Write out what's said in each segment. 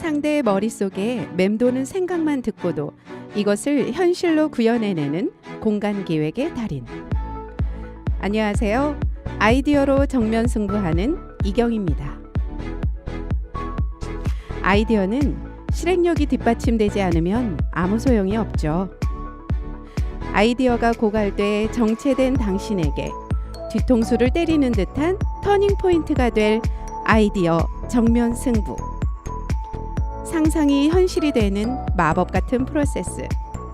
상대의 머릿속에 맴도는 생각만 듣고도 이것을 현실로 구현해내는 공간기획의 달인. 안녕하세요. 아이디어로 정면 승부하는 이경입니다. 아이디어는 실행력이 뒷받침되지 않으면 아무 소용이 없죠. 아이디어가 고갈돼 정체된 당신에게 뒤통수를 때리는 듯한 터닝포인트가 될 아이디어 정면 승부. 상상이 현실이 되는 마법 같은 프로세스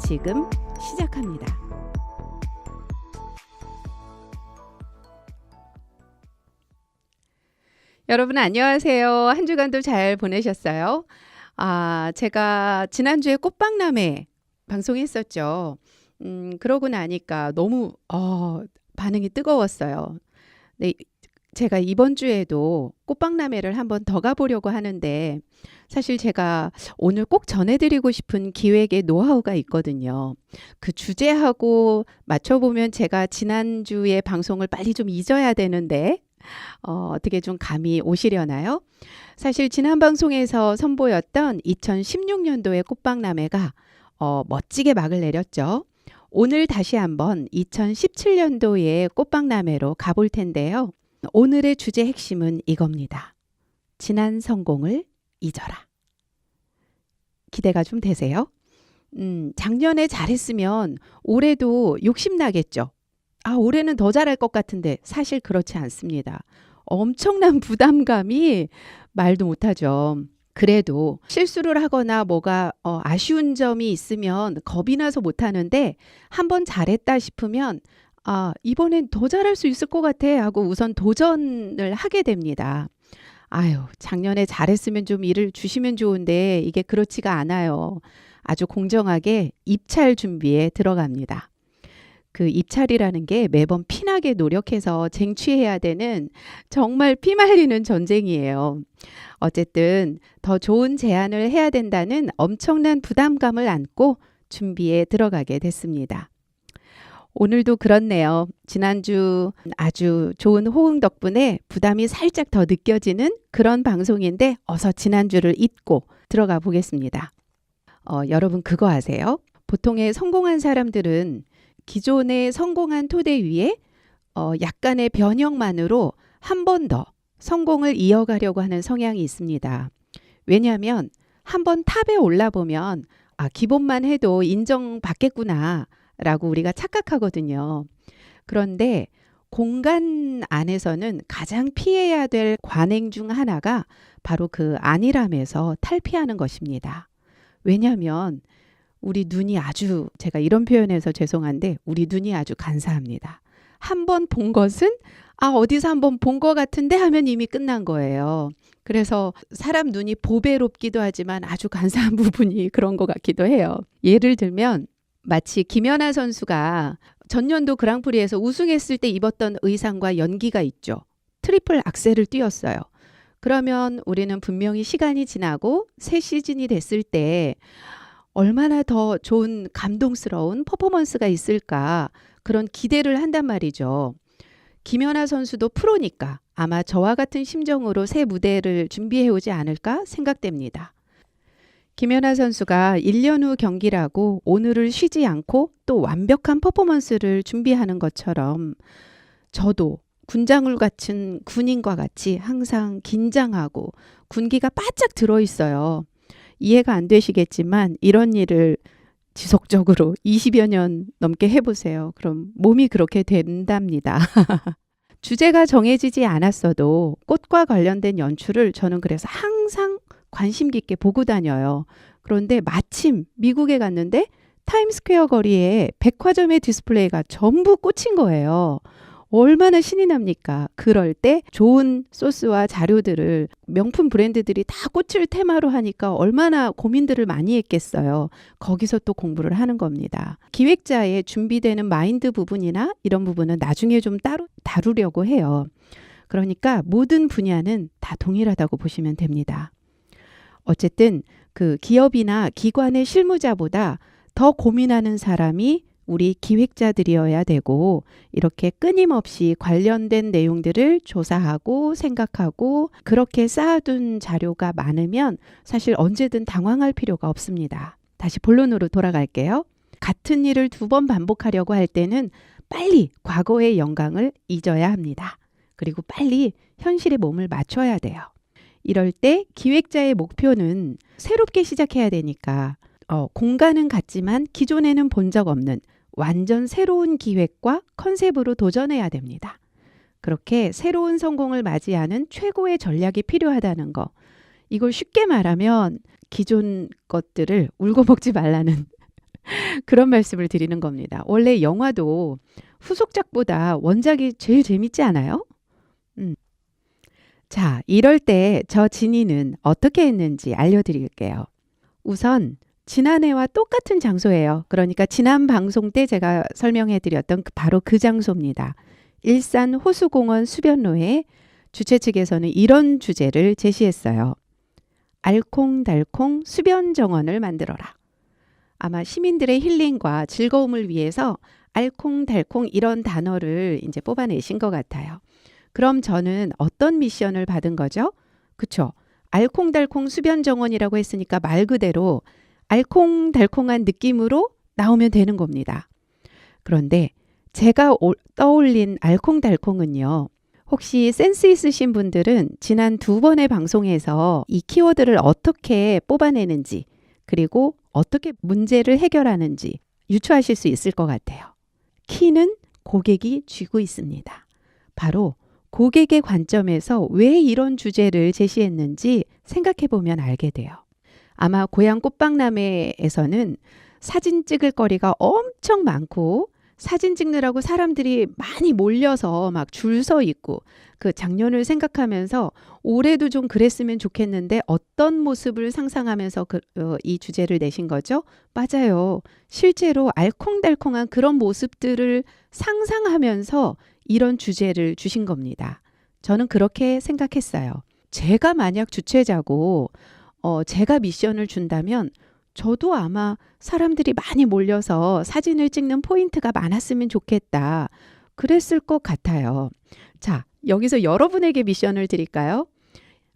지금 시작합니다. 여러분 안녕하세요. 한 주간도 잘 보내셨어요? 제가 지난주에 꽃박람회 방송했었죠. 그러고 나니까 너무 반응이 뜨거웠어요. 네, 제가 이번 주에도 꽃박람회를 한번 더 가보려고 하는데 사실 제가 오늘 꼭 전해드리고 싶은 기획의 노하우가 있거든요. 그 주제하고 맞춰보면 제가 지난주에 방송을 빨리 좀 잊어야 되는데 어떻게 좀 감이 오시려나요? 사실 지난 방송에서 선보였던 2016년도의 꽃박람회가 멋지게 막을 내렸죠. 오늘 다시 한번 2017년도의 꽃박람회로 가볼 텐데요. 오늘의 주제 핵심은 이겁니다. 지난 성공을 잊어라. 기대가 좀 되세요? 작년에 잘했으면 올해도 욕심나겠죠. 올해는 더 잘할 것 같은데 사실 그렇지 않습니다. 엄청난 부담감이 말도 못하죠. 그래도 실수를 하거나 뭐가 아쉬운 점이 있으면 겁이 나서 못하는데 한번 잘했다 싶으면 이번엔 더 잘할 수 있을 것 같아 하고 우선 도전을 하게 됩니다. 작년에 잘했으면 좀 일을 주시면 좋은데 이게 그렇지가 않아요. 아주 공정하게 입찰 준비에 들어갑니다. 그 입찰이라는 게 매번 피나게 노력해서 쟁취해야 되는 정말 피말리는 전쟁이에요. 어쨌든 더 좋은 제안을 해야 된다는 엄청난 부담감을 안고 준비에 들어가게 됐습니다. 오늘도 그렇네요. 지난주 아주 좋은 호응 덕분에 부담이 살짝 더 느껴지는 그런 방송인데 어서 지난주를 잊고 들어가 보겠습니다. 여러분 그거 아세요? 보통의 성공한 사람들은 기존의 성공한 토대 위에 약간의 변형만으로 한 번 더 성공을 이어가려고 하는 성향이 있습니다. 왜냐하면 한번 탑에 올라보면 기본만 해도 인정받겠구나 라고 우리가 착각하거든요. 그런데 공간 안에서는 가장 피해야 될 관행 중 하나가 바로 그 안일함에서 탈피하는 것입니다. 왜냐하면 우리 눈이 제가 이런 표현해서 죄송한데 우리 눈이 아주 간사합니다. 한 번 본 것은 어디서 한번 본 것 같은데 하면 이미 끝난 거예요. 그래서 사람 눈이 보배롭기도 하지만 아주 간사한 부분이 그런 것 같기도 해요. 예를 들면 마치 김연아 선수가 전년도 그랑프리에서 우승했을 때 입었던 의상과 연기가 있죠. 트리플 악셀을 뛰었어요. 그러면 우리는 분명히 시간이 지나고 새 시즌이 됐을 때 얼마나 더 좋은 감동스러운 퍼포먼스가 있을까 그런 기대를 한단 말이죠. 김연아 선수도 프로니까 아마 저와 같은 심정으로 새 무대를 준비해 오지 않을까 생각됩니다. 김연아 선수가 1년 후 경기라고 오늘을 쉬지 않고 또 완벽한 퍼포먼스를 준비하는 것처럼 저도 군장을 갖춘 군인과 같이 항상 긴장하고 군기가 바짝 들어있어요. 이해가 안 되시겠지만 이런 일을 지속적으로 20여 년 넘게 해보세요. 그럼 몸이 그렇게 된답니다. 주제가 정해지지 않았어도 꽃과 관련된 연출을 저는 그래서 항상 관심 깊게 보고 다녀요. 그런데 마침 미국에 갔는데 타임스퀘어 거리에 백화점의 디스플레이가 전부 꽃인 거예요. 얼마나 신이 납니까? 그럴 때 좋은 소스와 자료들을 명품 브랜드들이 다 꽃을 테마로 하니까 얼마나 고민들을 많이 했겠어요. 거기서 또 공부를 하는 겁니다. 기획자의 준비되는 마인드 부분이나 이런 부분은 나중에 좀 따로 다루려고 해요. 그러니까 모든 분야는 다 동일하다고 보시면 됩니다. 어쨌든 그 기업이나 기관의 실무자보다 더 고민하는 사람이 우리 기획자들이어야 되고 이렇게 끊임없이 관련된 내용들을 조사하고 생각하고 그렇게 쌓아둔 자료가 많으면 사실 언제든 당황할 필요가 없습니다. 다시 본론으로 돌아갈게요. 같은 일을 2번 반복하려고 할 때는 빨리 과거의 영광을 잊어야 합니다. 그리고 빨리 현실에 몸을 맞춰야 돼요. 이럴 때 기획자의 목표는 새롭게 시작해야 되니까 공간은 같지만 기존에는 본 적 없는 완전 새로운 기획과 컨셉으로 도전해야 됩니다. 그렇게 새로운 성공을 맞이하는 최고의 전략이 필요하다는 거. 이걸 쉽게 말하면 기존 것들을 울고 먹지 말라는 그런 말씀을 드리는 겁니다. 원래 영화도 후속작보다 원작이 제일 재밌지 않아요? 자, 이럴 때 저 진이는 어떻게 했는지 알려드릴게요. 우선 지난해와 똑같은 장소예요. 그러니까 지난 방송 때 제가 설명해드렸던 바로 그 장소입니다. 일산 호수공원 수변로에 주최 측에서는 이런 주제를 제시했어요. 알콩달콩 수변 정원을 만들어라. 아마 시민들의 힐링과 즐거움을 위해서 알콩달콩 이런 단어를 이제 뽑아내신 것 같아요. 그럼 저는 어떤 미션을 받은 거죠? 그쵸? 알콩달콩 수변 정원이라고 했으니까 말 그대로 알콩달콩한 느낌으로 나오면 되는 겁니다. 그런데 제가 떠올린 알콩달콩은요. 혹시 센스 있으신 분들은 지난 2번의 방송에서 이 키워드를 어떻게 뽑아내는지 그리고 어떻게 문제를 해결하는지 유추하실 수 있을 것 같아요. 키는 고객이 쥐고 있습니다. 바로 고객의 관점에서 왜 이런 주제를 제시했는지 생각해 보면 알게 돼요. 아마 고향 꽃박람회에서는 사진 찍을 거리가 엄청 많고 사진 찍느라고 사람들이 많이 몰려서 막 줄 서 있고 그 작년을 생각하면서 올해도 좀 그랬으면 좋겠는데 어떤 모습을 상상하면서 이 주제를 내신 거죠? 맞아요. 실제로 알콩달콩한 그런 모습들을 상상하면서 이런 주제를 주신 겁니다. 저는 그렇게 생각했어요. 제가 만약 주최자고 제가 미션을 준다면 저도 아마 사람들이 많이 몰려서 사진을 찍는 포인트가 많았으면 좋겠다. 그랬을 것 같아요. 자, 여기서 여러분에게 미션을 드릴까요?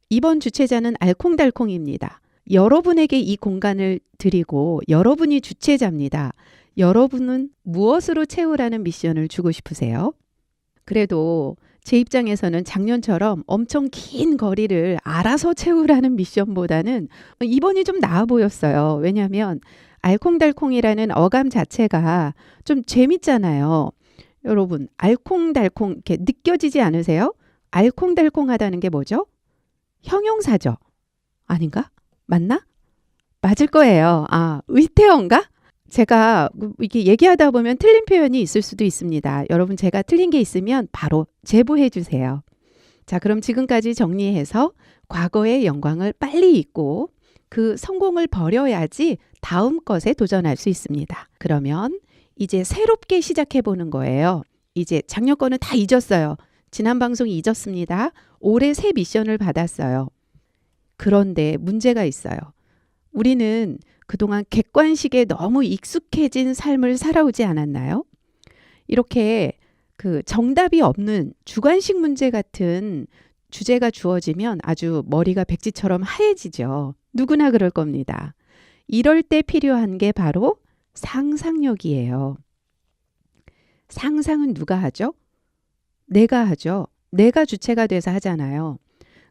이번 주최자는 알콩달콩입니다. 여러분에게 이 공간을 드리고 여러분이 주최자입니다. 여러분은 무엇으로 채우라는 미션을 주고 싶으세요? 그래도 제 입장에서는 작년처럼 엄청 긴 거리를 알아서 채우라는 미션보다는 이번이 좀 나아 보였어요. 왜냐하면 알콩달콩이라는 어감 자체가 좀 재밌잖아요. 여러분, 알콩달콩 이렇게 느껴지지 않으세요? 알콩달콩하다는 게 뭐죠? 형용사죠. 아닌가? 맞나? 맞을 거예요. 아, 의태어인가? 제가 이렇게 얘기하다 보면 틀린 표현이 있을 수도 있습니다. 여러분 제가 틀린 게 있으면 바로 제보해 주세요. 자, 그럼 지금까지 정리해서 과거의 영광을 빨리 잊고 그 성공을 버려야지 다음 것에 도전할 수 있습니다. 그러면 이제 새롭게 시작해 보는 거예요. 이제 작년 거는 다 잊었어요. 지난 방송 잊었습니다. 올해 새 미션을 받았어요. 그런데 문제가 있어요. 우리는 그동안 객관식에 너무 익숙해진 삶을 살아오지 않았나요? 이렇게 그 정답이 없는 주관식 문제 같은 주제가 주어지면 아주 머리가 백지처럼 하얘지죠. 누구나 그럴 겁니다. 이럴 때 필요한 게 바로 상상력이에요. 상상은 누가 하죠? 내가 하죠. 내가 주체가 돼서 하잖아요.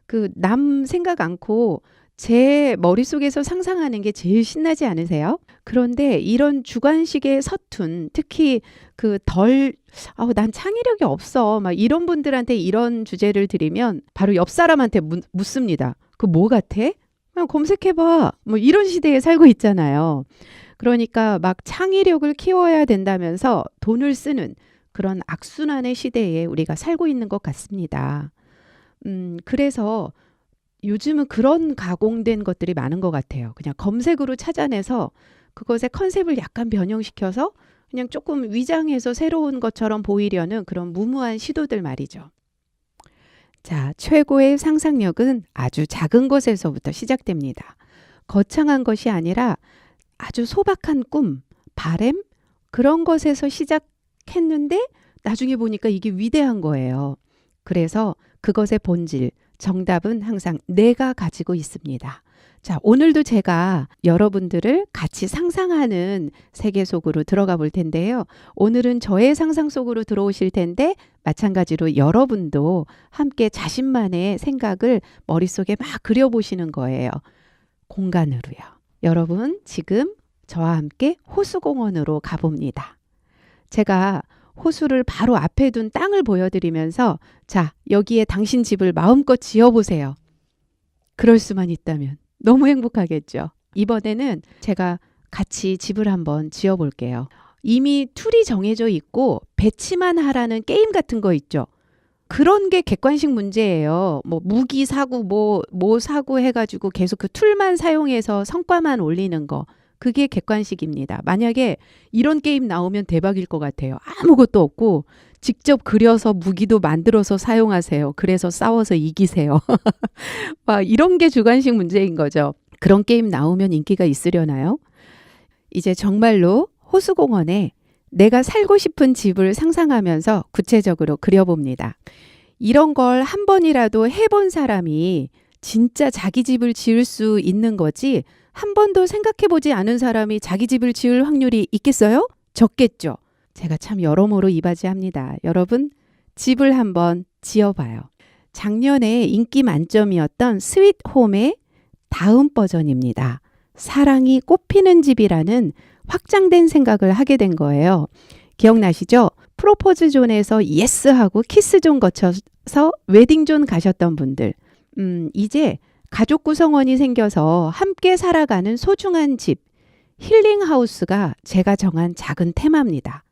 그 남 생각 않고 제 머릿속에서 상상하는 게 제일 신나지 않으세요? 그런데 이런 주관식의 서툰, 특히 난 창의력이 없어. 막 이런 분들한테 이런 주제를 드리면 바로 옆 사람한테 묻습니다. 그 뭐 같아? 그냥 검색해봐. 뭐 이런 시대에 살고 있잖아요. 그러니까 막 창의력을 키워야 된다면서 돈을 쓰는 그런 악순환의 시대에 우리가 살고 있는 것 같습니다. 그래서 요즘은 그런 가공된 것들이 많은 것 같아요. 그냥 검색으로 찾아내서 그것의 컨셉을 약간 변형시켜서 그냥 조금 위장해서 새로운 것처럼 보이려는 그런 무모한 시도들 말이죠. 자, 최고의 상상력은 아주 작은 것에서부터 시작됩니다. 거창한 것이 아니라 아주 소박한 꿈, 바램, 그런 것에서 시작했는데 나중에 보니까 이게 위대한 거예요. 그래서 그것의 본질, 정답은 항상 내가 가지고 있습니다. 자, 오늘도 제가 여러분들을 같이 상상하는 세계 속으로 들어가 볼 텐데요. 오늘은 저의 상상 속으로 들어오실 텐데 마찬가지로 여러분도 함께 자신만의 생각을 머릿속에 막 그려보시는 거예요. 공간으로요. 여러분, 지금 저와 함께 호수공원으로 가봅니다. 제가 호수를 바로 앞에 둔 땅을 보여드리면서 자, 여기에 당신 집을 마음껏 지어보세요. 그럴 수만 있다면 너무 행복하겠죠. 이번에는 제가 같이 집을 한번 지어볼게요. 이미 툴이 정해져 있고 배치만 하라는 게임 같은 거 있죠. 그런 게 객관식 문제예요. 뭐 무기 사고 뭐 사고 해가지고 계속 그 툴만 사용해서 성과만 올리는 거. 그게 객관식입니다. 만약에 이런 게임 나오면 대박일 것 같아요. 아무것도 없고 직접 그려서 무기도 만들어서 사용하세요. 그래서 싸워서 이기세요. 막 이런 게 주관식 문제인 거죠. 그런 게임 나오면 인기가 있으려나요? 이제 정말로 호수공원에 내가 살고 싶은 집을 상상하면서 구체적으로 그려봅니다. 이런 걸 한 번이라도 해본 사람이 진짜 자기 집을 지을 수 있는 거지 한 번도 생각해보지 않은 사람이 자기 집을 지을 확률이 있겠어요? 적겠죠. 제가 참 여러모로 이바지합니다. 여러분, 집을 한번 지어봐요. 작년에 인기 만점이었던 스윗홈의 다음 버전입니다. 사랑이 꽃피는 집이라는 확장된 생각을 하게 된 거예요. 기억나시죠? 프로포즈 존에서 예스하고 키스 존 거쳐서 웨딩 존 가셨던 분들. 이제 가족 구성원이 생겨서 함께 살아가는 소중한 집, 힐링하우스가 제가 정한 작은 테마입니다.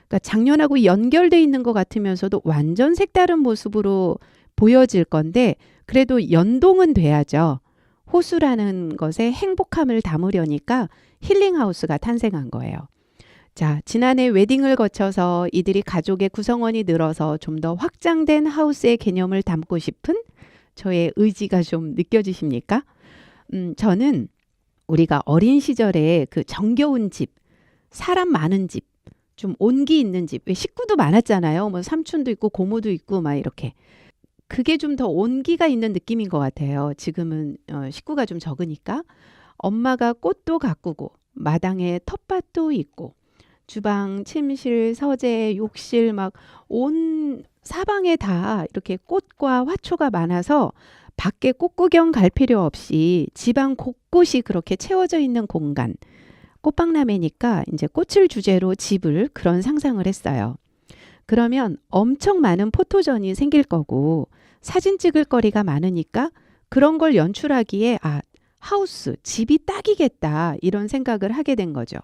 그러니까 작년하고 연결돼 있는 것 같으면서도 완전 색다른 모습으로 보여질 건데 그래도 연동은 돼야죠. 호수라는 것에 행복함을 담으려니까 힐링하우스가 탄생한 거예요. 자, 지난해 웨딩을 거쳐서 이들이 가족의 구성원이 늘어서 좀 더 확장된 하우스의 개념을 담고 싶은 저의 의지가 좀 느껴지십니까? 저는 우리가 어린 시절에 그 정겨운 집, 사람 많은 집, 좀 온기 있는 집, 왜 식구도 많았잖아요. 뭐 삼촌도 있고 고모도 있고 막 이렇게. 그게 좀 더 온기가 있는 느낌인 것 같아요. 지금은 식구가 좀 적으니까. 엄마가 꽃도 가꾸고 마당에 텃밭도 있고 주방, 침실, 서재, 욕실 막 온 사방에 다 이렇게 꽃과 화초가 많아서 밖에 꽃 구경 갈 필요 없이 집안 곳곳이 그렇게 채워져 있는 공간. 꽃박람회니까 이제 꽃을 주제로 집을 그런 상상을 했어요. 그러면 엄청 많은 포토전이 생길 거고 사진 찍을 거리가 많으니까 그런 걸 연출하기에 하우스, 집이 딱이겠다 이런 생각을 하게 된 거죠.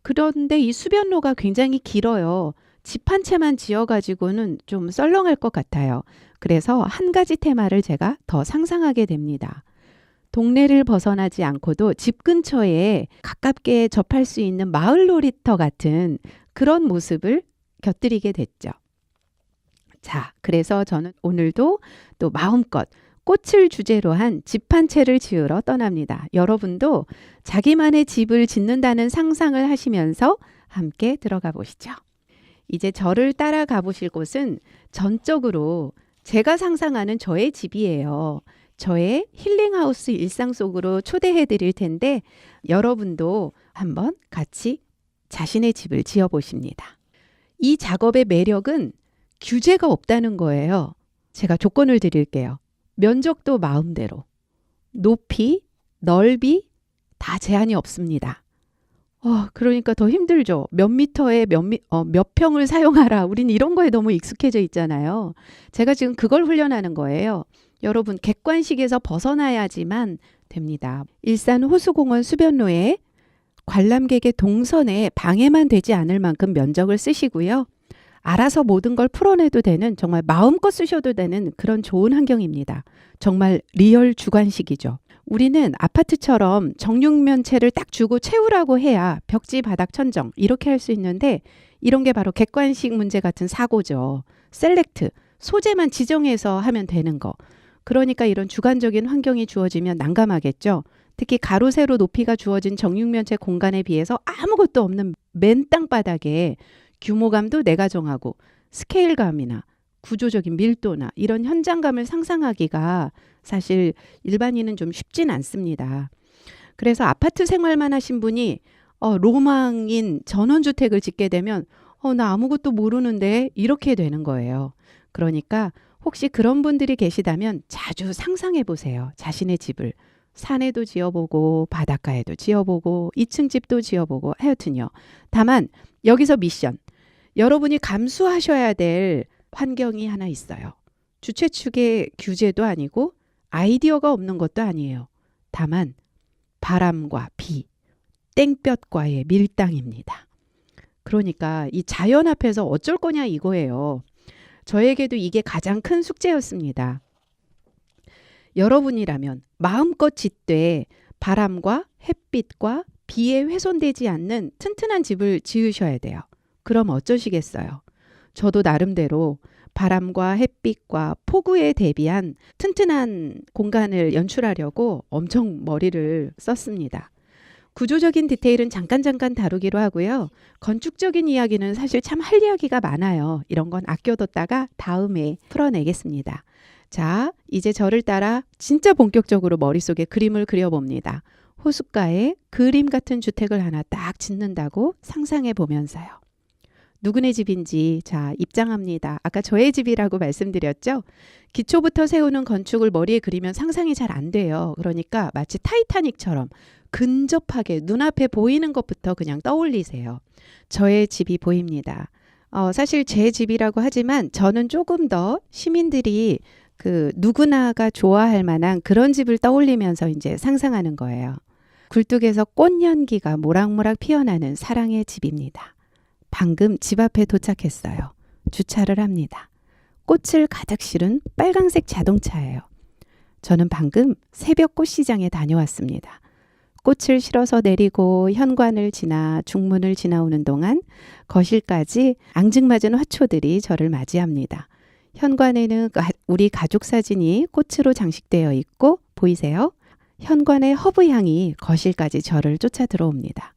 그런데 이 수변로가 굉장히 길어요. 집 한 채만 지어가지고는 좀 썰렁할 것 같아요. 그래서 한 가지 테마를 제가 더 상상하게 됩니다. 동네를 벗어나지 않고도 집 근처에 가깝게 접할 수 있는 마을 놀이터 같은 그런 모습을 곁들이게 됐죠. 자, 그래서 저는 오늘도 또 마음껏 꽃을 주제로 한 집 한 채를 지으러 떠납니다. 여러분도 자기만의 집을 짓는다는 상상을 하시면서 함께 들어가 보시죠. 이제 저를 따라가 보실 곳은 전적으로 제가 상상하는 저의 집이에요. 저의 힐링하우스 일상 속으로 초대해 드릴 텐데 여러분도 한번 같이 자신의 집을 지어 보십니다. 이 작업의 매력은 규제가 없다는 거예요. 제가 조건을 드릴게요. 면적도 마음대로, 높이, 넓이 다 제한이 없습니다. 그러니까 더 힘들죠. 몇 미터에 몇 평을 사용하라. 우린 이런 거에 너무 익숙해져 있잖아요. 제가 지금 그걸 훈련하는 거예요. 여러분, 객관식에서 벗어나야지만 됩니다. 일산 호수공원 수변로에 관람객의 동선에 방해만 되지 않을 만큼 면적을 쓰시고요. 알아서 모든 걸 풀어내도 되는 정말 마음껏 쓰셔도 되는 그런 좋은 환경입니다. 정말 리얼 주관식이죠. 우리는 아파트처럼 정육면체를 딱 주고 채우라고 해야 벽지, 바닥, 천정 이렇게 할 수 있는데 이런 게 바로 객관식 문제 같은 사고죠. 셀렉트, 소재만 지정해서 하면 되는 거. 그러니까 이런 주관적인 환경이 주어지면 난감하겠죠. 특히 가로 세로 높이가 주어진 정육면체 공간에 비해서 아무것도 없는 맨 땅바닥에 규모감도 내가 정하고 스케일감이나 구조적인 밀도나 이런 현장감을 상상하기가 사실 일반인은 좀 쉽진 않습니다. 그래서 아파트 생활만 하신 분이 로망인 전원주택을 짓게 되면 나 아무것도 모르는데 이렇게 되는 거예요. 그러니까 혹시 그런 분들이 계시다면 자주 상상해 보세요. 자신의 집을. 산에도 지어보고 바닷가에도 지어보고 2층 집도 지어보고 하여튼요. 다만 여기서 미션. 여러분이 감수하셔야 될 환경이 하나 있어요. 주최 측의 규제도 아니고 아이디어가 없는 것도 아니에요. 다만 바람과 비, 땡볕과의 밀당입니다. 그러니까 이 자연 앞에서 어쩔 거냐 이거예요. 저에게도 이게 가장 큰 숙제였습니다. 여러분이라면 마음껏 짓되 바람과 햇빛과 비에 훼손되지 않는 튼튼한 집을 지으셔야 돼요. 그럼 어쩌시겠어요? 저도 나름대로 바람과 햇빛과 폭우에 대비한 튼튼한 공간을 연출하려고 엄청 머리를 썼습니다. 구조적인 디테일은 잠깐 다루기로 하고요. 건축적인 이야기는 사실 참 할 이야기가 많아요. 이런 건 아껴뒀다가 다음에 풀어내겠습니다. 자, 이제 저를 따라 진짜 본격적으로 머릿속에 그림을 그려봅니다. 호숫가에 그림 같은 주택을 하나 딱 짓는다고 상상해 보면서요. 누구네 집인지 자 입장합니다. 아까 저의 집이라고 말씀드렸죠? 기초부터 세우는 건축을 머리에 그리면 상상이 잘 안 돼요. 그러니까 마치 타이타닉처럼 근접하게 눈앞에 보이는 것부터 그냥 떠올리세요. 저의 집이 보입니다. 사실 제 집이라고 하지만 저는 조금 더 시민들이 누구나가 좋아할 만한 그런 집을 떠올리면서 이제 상상하는 거예요. 굴뚝에서 꽃연기가 모락모락 피어나는 사랑의 집입니다. 방금 집 앞에 도착했어요. 주차를 합니다. 꽃을 가득 실은 빨강색 자동차예요. 저는 방금 새벽 꽃시장에 다녀왔습니다. 꽃을 실어서 내리고 현관을 지나 중문을 지나오는 동안 거실까지 앙증맞은 화초들이 저를 맞이합니다. 현관에는 우리 가족 사진이 꽃으로 장식되어 있고 보이세요? 현관의 허브향이 거실까지 저를 쫓아 들어옵니다.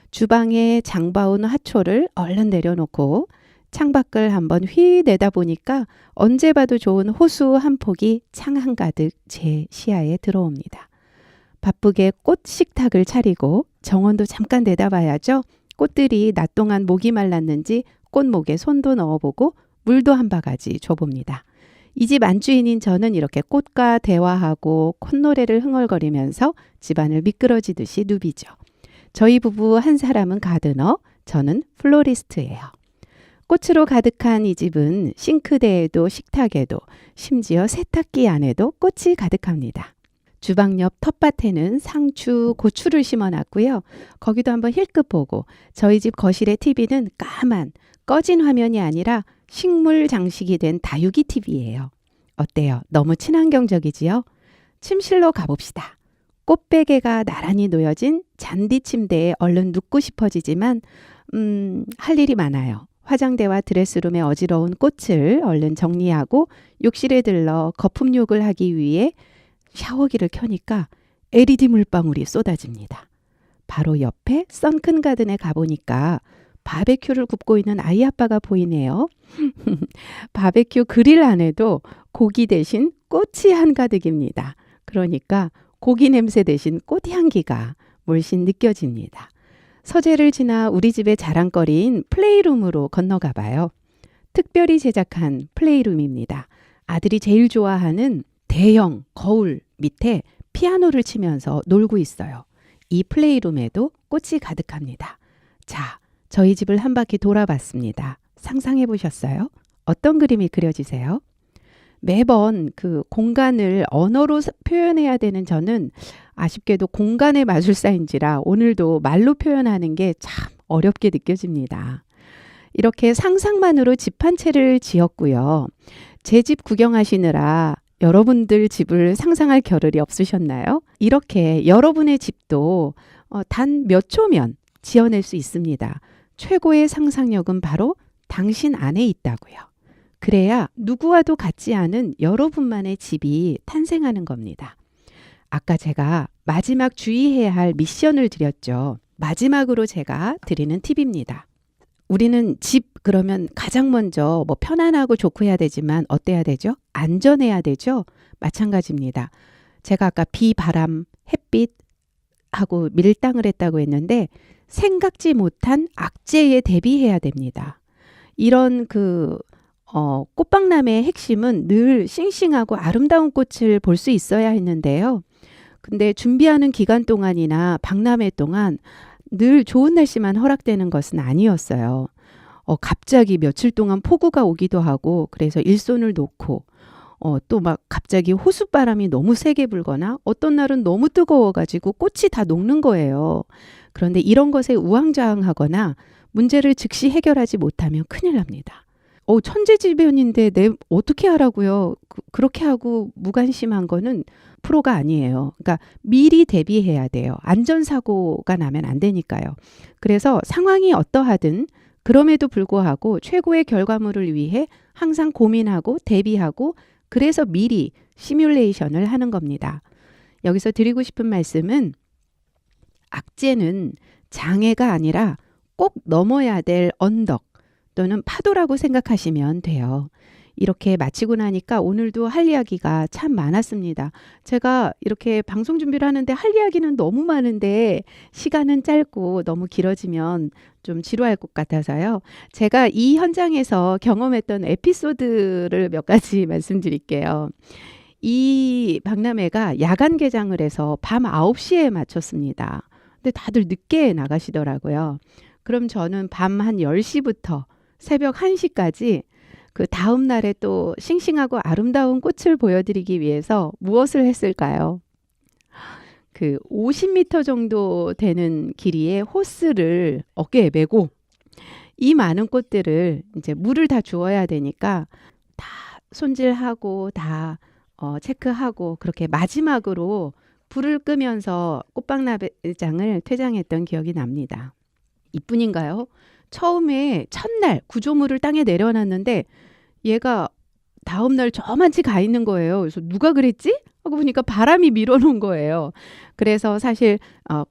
주방에 장봐온 화초를 얼른 내려놓고 창밖을 한번 휘 내다보니까 언제 봐도 좋은 호수 한 폭이 창 한가득 제 시야에 들어옵니다. 바쁘게 꽃 식탁을 차리고 정원도 잠깐 내다봐야죠. 꽃들이 낮 동안 목이 말랐는지 꽃목에 손도 넣어보고 물도 한 바가지 줘봅니다. 이 집 안주인인 저는 이렇게 꽃과 대화하고 콧노래를 흥얼거리면서 집안을 미끄러지듯이 누비죠. 저희 부부 한 사람은 가드너, 저는 플로리스트예요. 꽃으로 가득한 이 집은 싱크대에도 식탁에도 심지어 세탁기 안에도 꽃이 가득합니다. 주방 옆 텃밭에는 상추, 고추를 심어놨고요. 거기도 한번 힐끗 보고 저희 집 거실의 TV는 까만 꺼진 화면이 아니라 식물 장식이 된 다육이 TV예요. 어때요? 너무 친환경적이지요? 침실로 가봅시다. 꽃베개가 나란히 놓여진 잔디 침대에 얼른 눕고 싶어지지만 할 일이 많아요. 화장대와 드레스룸에 어지러운 꽃을 얼른 정리하고 욕실에 들러 거품욕을 하기 위해 샤워기를 켜니까 LED 물방울이 쏟아집니다. 바로 옆에 선큰 가든에 가보니까 바베큐를 굽고 있는 아이 아빠가 보이네요. 바베큐 그릴 안에도 고기 대신 꽃이 한가득입니다. 그러니까 고기 냄새 대신 꽃향기가 물씬 느껴집니다. 서재를 지나 우리 집의 자랑거리인 플레이룸으로 건너가 봐요. 특별히 제작한 플레이룸입니다. 아들이 제일 좋아하는 대형 거울 밑에 피아노를 치면서 놀고 있어요. 이 플레이룸에도 꽃이 가득합니다. 자, 저희 집을 한 바퀴 돌아봤습니다. 상상해 보셨어요? 어떤 그림이 그려지세요? 매번 그 공간을 언어로 표현해야 되는 저는 아쉽게도 공간의 마술사인지라 오늘도 말로 표현하는 게 참 어렵게 느껴집니다. 이렇게 상상만으로 집 한 채를 지었고요. 제 집 구경하시느라 여러분들 집을 상상할 겨를이 없으셨나요? 이렇게 여러분의 집도 단 몇 초면 지어낼 수 있습니다. 최고의 상상력은 바로 당신 안에 있다고요. 그래야 누구와도 같지 않은 여러분만의 집이 탄생하는 겁니다. 아까 제가 마지막 주의해야 할 미션을 드렸죠. 마지막으로 제가 드리는 팁입니다. 우리는 집 그러면 가장 먼저 뭐 편안하고 좋고 해야 되지만 어때야 되죠? 안전해야 되죠? 마찬가지입니다. 제가 아까 비, 바람, 햇빛 하고 밀당을 했다고 했는데 생각지 못한 악재에 대비해야 됩니다. 이런 꽃박람회의 핵심은 늘 싱싱하고 아름다운 꽃을 볼 수 있어야 했는데요. 근데 준비하는 기간 동안이나 박람회 동안 늘 좋은 날씨만 허락되는 것은 아니었어요. 갑자기 며칠 동안 폭우가 오기도 하고 그래서 일손을 놓고 또 막 갑자기 호수바람이 너무 세게 불거나 어떤 날은 너무 뜨거워가지고 꽃이 다 녹는 거예요. 그런데 이런 것에 우왕좌왕하거나 문제를 즉시 해결하지 못하면 큰일 납니다. 천재지변인데 어떻게 하라고요? 그렇게 하고 무관심한 거는 프로가 아니에요. 그러니까 미리 대비해야 돼요. 안전사고가 나면 안 되니까요. 그래서 상황이 어떠하든 그럼에도 불구하고 최고의 결과물을 위해 항상 고민하고 대비하고 그래서 미리 시뮬레이션을 하는 겁니다. 여기서 드리고 싶은 말씀은 악재는 장애가 아니라 꼭 넘어야 될 언덕 또는 파도라고 생각하시면 돼요. 이렇게 마치고 나니까 오늘도 할 이야기가 참 많았습니다. 제가 이렇게 방송 준비를 하는데 할 이야기는 너무 많은데 시간은 짧고 너무 길어지면 좀 지루할 것 같아서요. 제가 이 현장에서 경험했던 에피소드를 몇 가지 말씀드릴게요. 이 박람회가 야간 개장을 해서 밤 9시에 마쳤습니다. 근데 다들 늦게 나가시더라고요. 그럼 저는 밤 한 10시부터 새벽 1시까지 그 다음 날에 또 싱싱하고 아름다운 꽃을 보여드리기 위해서 무엇을 했을까요? 50m 정도 되는 길이의 호스를 어깨에 메고 이 많은 꽃들을 이제 물을 다 주어야 되니까 다 손질하고 다 체크하고 그렇게 마지막으로 불을 끄면서 꽃박람회장을 퇴장했던 기억이 납니다. 이뿐인가요? 처음에 첫날 구조물을 땅에 내려놨는데 얘가 다음날 저만치 가 있는 거예요. 그래서 누가 그랬지? 하고 보니까 바람이 밀어놓은 거예요. 그래서 사실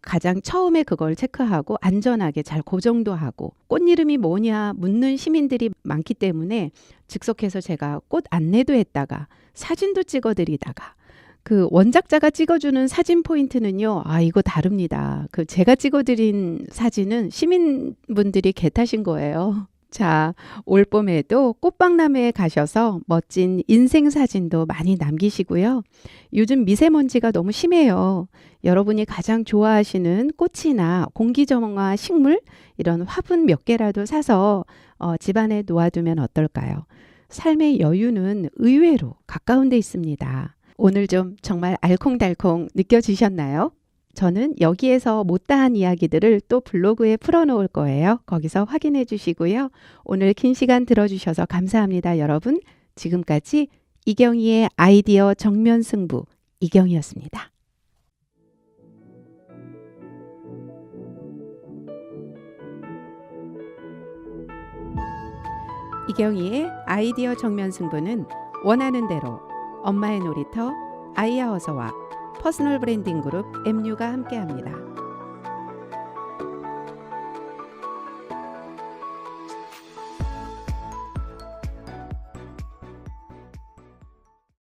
가장 처음에 그걸 체크하고 안전하게 잘 고정도 하고 꽃 이름이 뭐냐 묻는 시민들이 많기 때문에 즉석해서 제가 꽃 안내도 했다가 사진도 찍어드리다가 그 원작자가 찍어주는 사진 포인트는요. 이거 다릅니다. 제가 찍어드린 사진은 시민분들이 개타신 거예요. 자, 올 봄에도 꽃박람회에 가셔서 멋진 인생 사진도 많이 남기시고요. 요즘 미세먼지가 너무 심해요. 여러분이 가장 좋아하시는 꽃이나 공기정화 식물 이런 화분 몇 개라도 사서 집안에 놓아두면 어떨까요? 삶의 여유는 의외로 가까운 데 있습니다. 오늘 좀 정말 알콩달콩 느껴지셨나요? 저는 여기에서 못다한 이야기들을 또 블로그에 풀어놓을 거예요. 거기서 확인해 주시고요. 오늘 긴 시간 들어주셔서 감사합니다, 여러분. 지금까지 이경희의 아이디어 정면 승부 이경희였습니다. 이경희의 아이디어 정면 승부는 원하는 대로 엄마의 놀이터 아이하어서와 퍼스널 브랜딩 그룹 MU가 함께합니다.